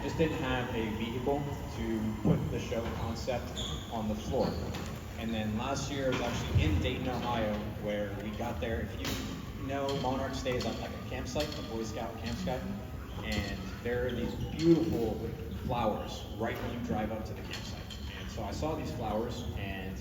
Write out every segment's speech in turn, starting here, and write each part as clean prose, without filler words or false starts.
just didn't have a vehicle to put the show concept on the floor. And then last year was actually in Dayton, Ohio, where we got there. If you know, Monarch stays at like a campsite, a Boy Scout campsite, and there are these beautiful flowers right when you drive up to the campsite. And so I saw these flowers and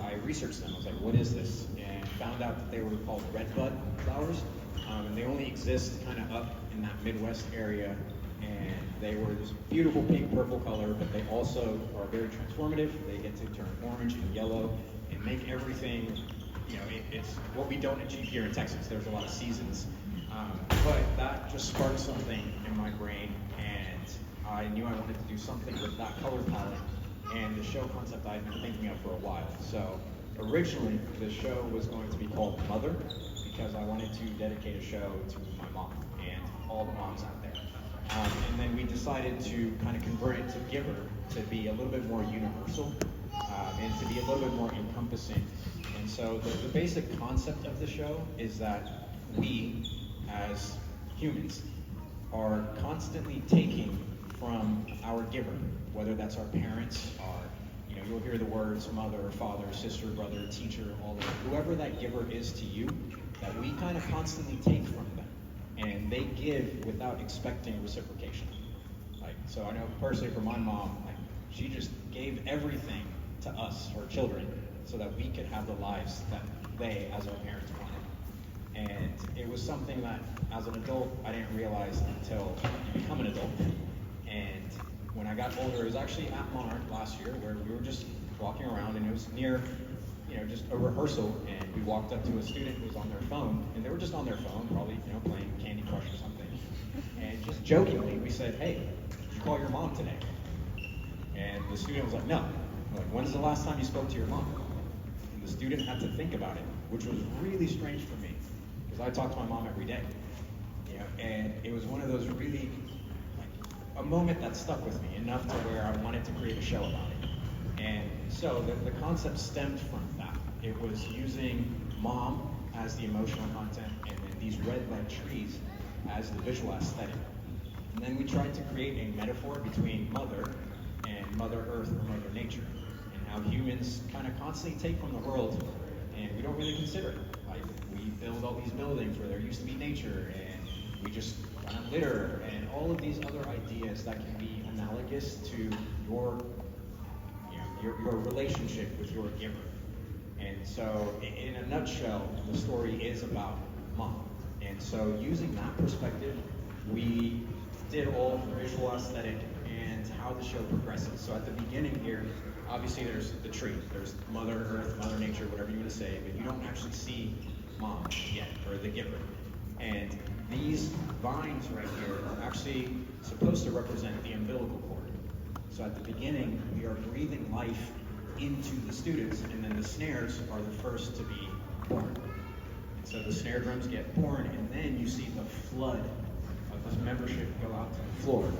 I researched them. I was like, what is this? And found out that they were called redbud flowers. And they only exist kind of up in that Midwest area. And they were this beautiful pink purple color, but they also are very transformative. They get to turn orange and yellow and make everything, you know, it's what we don't achieve here in Texas. There's a lot of seasons. But that just sparked something in my brain, and I knew I wanted to do something with that color palette and the show concept I'd been thinking of for a while. So originally, the show was going to be called Mother, because I wanted to dedicate a show to my mom and all the moms out there. And then we decided to kind of convert it to GIVER to be a little bit more universal and to be a little bit more encompassing. And so the basic concept of the show is that we, as humans, are constantly taking from our giver, whether that's our parents, you'll hear the words mother, father, sister, brother, teacher, all of that, whoever that giver is to you, that we kind of constantly take from them. And they give without expecting reciprocation. So I know personally for my mom, she just gave everything to us, her children, so that we could have the lives that they, as our parents, wanted. And it was something that, as an adult, I didn't realize until you become an adult. And when I got older, it was actually at Monarch last year, where we were just walking around, and it was near, just a rehearsal, and we walked up to a student who was on their phone, and they were just on their phone, probably, playing Candy Crush or something. And just jokingly, we said, "Hey, did you call your mom today?" And the student was like, "No." We're like, "When's the last time you spoke to your mom?" And the student had to think about it, which was really strange for me, because I talk to my mom every day. And it was one of those really, a moment that stuck with me enough to where I wanted to create a show about it. And so the concept stemmed from that. It was using mom as the emotional content, and then these red-led trees as the visual aesthetic. And then we tried to create a metaphor between mother and Mother Earth or Mother Nature, and how humans kind of constantly take from the world, and we don't really consider it. We build all these buildings where there used to be nature, and we just kind of litter, and all of these other ideas that can be analogous to your relationship with your giver. And so, in a nutshell, the story is about mom. And so, using that perspective, we did all the visual aesthetic and how the show progresses. So at the beginning here, obviously there's the tree, there's Mother Earth, Mother Nature, whatever you want to say, but you don't actually see mom yet, or the giver. And these vines right here are actually supposed to represent the umbilical cord. So at the beginning, we are breathing life into the students, and then the snares are the first to be born. And so the snare drums get born, and then you see the flood of this membership go out to the floor.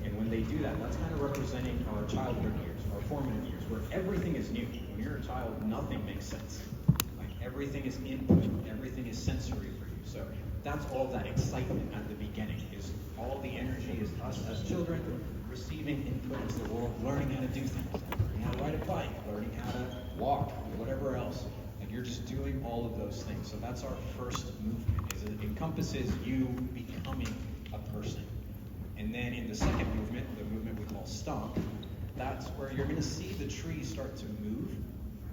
And when they do that, that's kind of representing our childhood years, our formative years, where everything is new. When you're a child, nothing makes sense. Everything is input, everything is sensory for you. So that's all that excitement at the beginning, is all the energy is us as children receiving input into the world, learning how to do things, learning how to ride a bike, learning how to walk, whatever else. You're just doing all of those things. So that's our first movement, is it encompasses you becoming a person. And then in the second movement, the movement we call stomp, that's where you're going to see the tree start to move.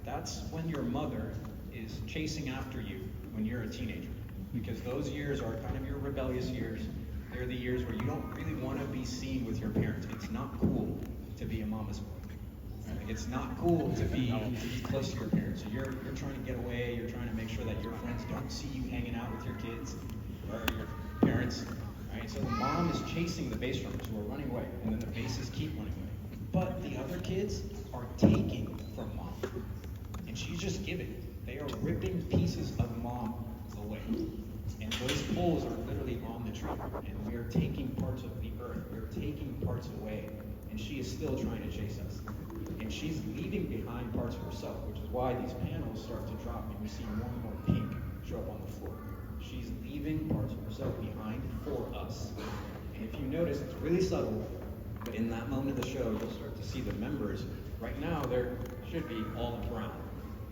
That's when your mother is chasing after you when you're a teenager, because those years are kind of your rebellious years. They're the years where you don't really want to be seen with your parents. It's not cool to be a mama's boy. It's not cool to be close to your parents. So you're trying to get away. You're trying to make sure that your friends don't see you hanging out with your kids or your parents. Right? So the mom is chasing the bass drummers who are running away, and then the basses keep running away. But the other kids are taking from mom, and she's just giving. They are ripping pieces of mom away. And those poles are literally on the tree. And we are taking parts of the earth. We are taking parts away. And she is still trying to chase us. And she's leaving behind parts of herself, which is why these panels start to drop and you see more and more pink show up on the floor. She's leaving parts of herself behind for us. And if you notice, it's really subtle, But in that moment of the show, you'll start to see the members. Right now, there should be all in brown.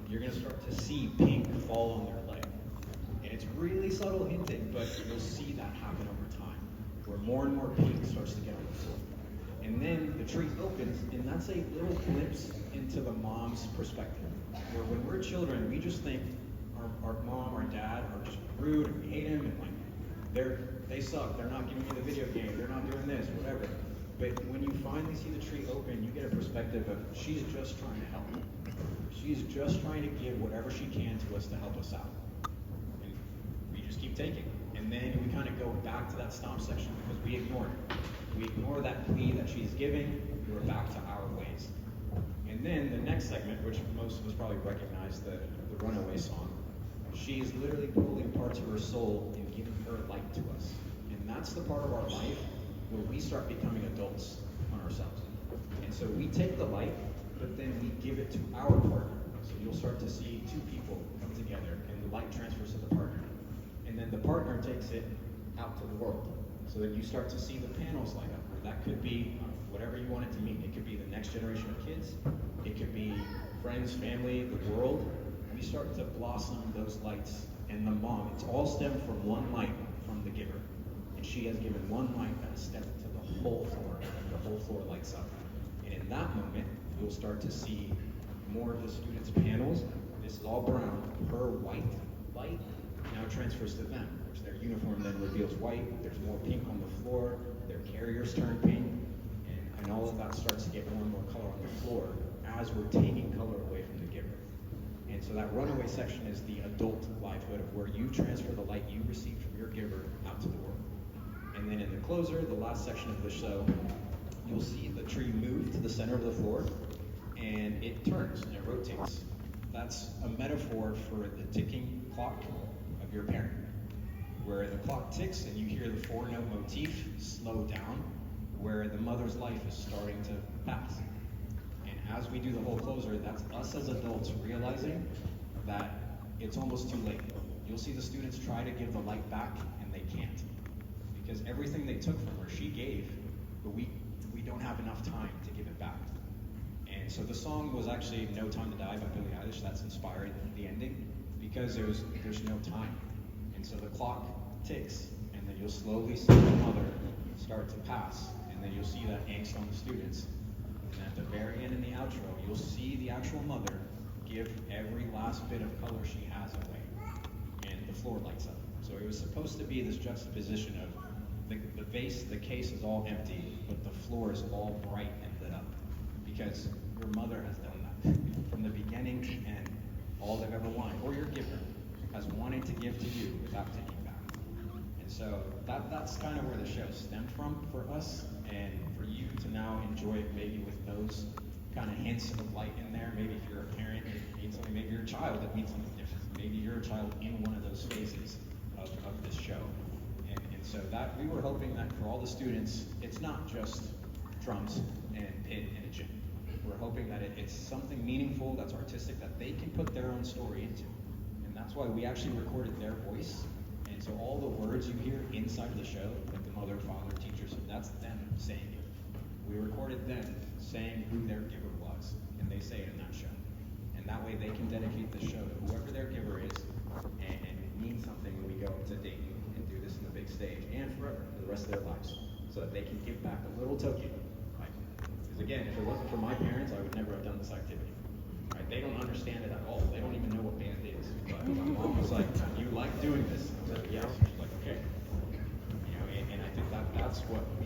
You're going to start to see pink fall on their leg. And it's really subtle hinting, but you'll see that happen over time, where more and more pink starts to get on the floor. And then the tree opens, and that's a little glimpse into the mom's perspective. Where when we're children, we just think our mom or dad are just rude, and we hate them, and like they suck, they're not giving me the video game, they're not doing this, whatever. But when you finally see the tree open, you get a perspective of she's just trying to help. She's just trying to give whatever she can to us to help us out. And we just keep taking. And then we kind of go back to that stomp section because we ignore it. We ignore that plea that she's giving, we're back to our ways. And then the next segment, which most of us probably recognize, the Runaway song, she's literally pulling parts of her soul and giving her light to us. And that's the part of our life where we start becoming adults on ourselves. And so we take the light, but then we give it to our partner. So you'll start to see two people come together, and the light transfers to the partner. And then the partner takes it out to the world. So that you start to see the panels light up. That could be whatever you want it to mean. It could be the next generation of kids. It could be friends, family, the world. We start to blossom those lights. And the mom, it's all stemmed from one light from the giver. And she has given one light that has stepped to the whole floor. And the whole floor lights up. And in that moment, you'll start to see more of the students' panels. This is all brown. Her white light now transfers to them. Their uniform then reveals white, there's more pink on the floor, their carriers turn pink, and all of that starts to get more and more color on the floor as we're taking color away from the giver. And so that runaway section is the adult livelihood of where you transfer the light you receive from your giver out to the world. And then in the closer, the last section of the show, you'll see the tree move to the center of the floor, and it turns and it rotates. That's a metaphor for the ticking clock of your parent, where the clock ticks and you hear the 4-note motif slow down, where the mother's life is starting to pass. And as we do the whole closer, that's us as adults realizing that it's almost too late. You'll see the students try to give the light back, and they can't. Because everything they took from her, she gave, but we don't have enough time to give it back. And so the song was actually No Time to Die by Billie Eilish. That's inspired the ending, because there's no time. And so the clock ticks, and then you'll slowly see the mother start to pass, and then you'll see that angst on the students. And at the very end in the outro, you'll see the actual mother give every last bit of color she has away, and the floor lights up. So it was supposed to be this juxtaposition of the case is all empty, but the floor is all bright and lit up, because your mother has done that from the beginning to end. All they've ever wanted, or your giver, has wanted to give to you without taking back. And so that's kind of where the show stemmed from for us, and for you to now enjoy it maybe with those kind of hints of light in there. Maybe if you're a parent, it means something. Maybe you're a child, that means something different. Maybe you're a child in one of those phases of this show. And so that we were hoping that for all the students, it's not just drums and pit and a gym. We're hoping that it's something meaningful, that's artistic, that they can put their own story into. That's why we actually recorded their voice. And so all the words you hear inside of the show, like the mother, father, teachers, that's them saying it. We recorded them saying who their giver was, and they say it in that show. And that way they can dedicate the show to whoever their giver is, and it means something when we go to Dayton and do this in the big stage, and forever, for the rest of their lives, so that they can give back a little token. Right? Because again, if it wasn't for my parents, I would never have done this activity. Right? They don't understand it at all. They don't even know what band is. But my mom was like, "You like doing this?" I said, "Yes." She's like, "Okay." You know, and I think that's what we